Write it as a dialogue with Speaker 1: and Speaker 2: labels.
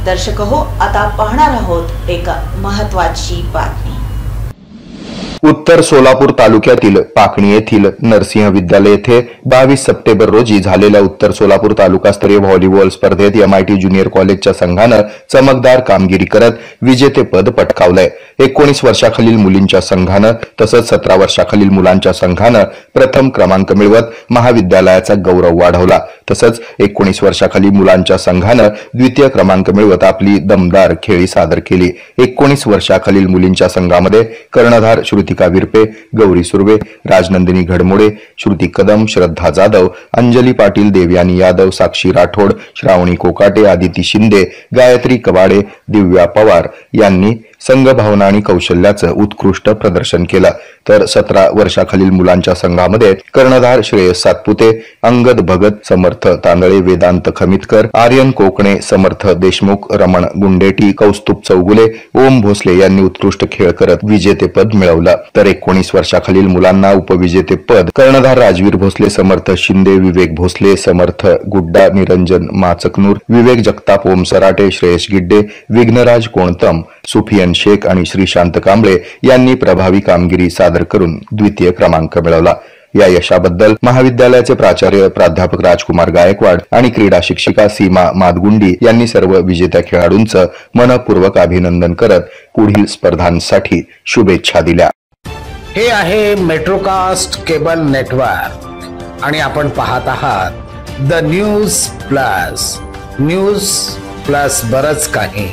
Speaker 1: दर्शक हो, आता पाहणार आहोत एक महत्त्वाची बातमी।
Speaker 2: उत्तर सोलापूर तालुक्यातील पाकणी येथील नरसिंह विद्यालय येथे 22 सप्टेंबर रोजी झालेल्या उत्तर सोलापूर तालुकास्तरीय व्हॉलीबॉल स्पर्धेत MIT ज्युनियर कॉलेजच्या संघानं चमकदार कामगिरी करत विजेतेपद पटकावलंय। 19 वर्षाखालील मुलींच्या संघानं तसंच 17 वर्षाखालील मुलांच्या संघानं प्रथम क्रमांक मिळवत महाविद्यालयाचा गौरव वाढवला। तसंच 19 वर्षाखालील मुलांच्या संघानं द्वितीय क्रमांक मिळवत आपली दमदार खेळी सादर केली। 19 वर्षाखालील मुलींच्या संघामध्ये कर्णधार श्रुतिका विरपे, गौरी सुर्वे, राजनंदिनी घडमोडे, श्रुती कदम, श्रद्धा जाधव, अंजली पाटील, देवयानी यादव, साक्षी राठोड, श्रावणी कोकाटे, आदिती शिंदे, गायत्री कवाडे, दिव्या पवार यांनी संघभावना आणि कौशल्याचं उत्कृष्ट प्रदर्शन केलं। तर 17 वर्षाखालील मुलांच्या संघामध्ये कर्णधार श्रेयस सातपुते, अंगद भगत, समर्थ तांदळे, वेदांत खमितकर, आर्यन कोकणे, समर्थ देशमुख, रमण गुंडेटी, कौस्तुभ चौगुले, ओम भोसले यांनी उत्कृष्ट खेळ करत विजेतेपद मिळवलं। तर 19 वर्षाखालील मुलांना उपविजेतेपद कर्णधार राजवीर भोसले, समर्थ शिंदे, विवेक भोसले, समर्थ गुड्डा, निरंजन माचकनूर, विवेक जगताप, ओम सराटे, श्रेयस गिड्डे, विघ्नराज कोणतम, सुफियन शेख आणि श्रीशांत कांबळे यांनी प्रभावी कामगिरी सादर करून द्वितीय क्रमांक मिळवला। या यशाबद्दल महाविद्यालयाचे प्राचार्य प्राध्यापक राजकुमार गायकवाड आणि क्रीडा शिक्षिका सीमा मादगुंडी यांनी सर्व विजेत्या खेळाडूंचं मनपूर्वक अभिनंदन करत पुढील स्पर्धांसाठी शुभेच्छा दिल्या।
Speaker 3: हे आहे मेट्रोकास्ट केबल नेटवर्क आणि आपण पाहत आहात द न्यूज प्लस बरच काही।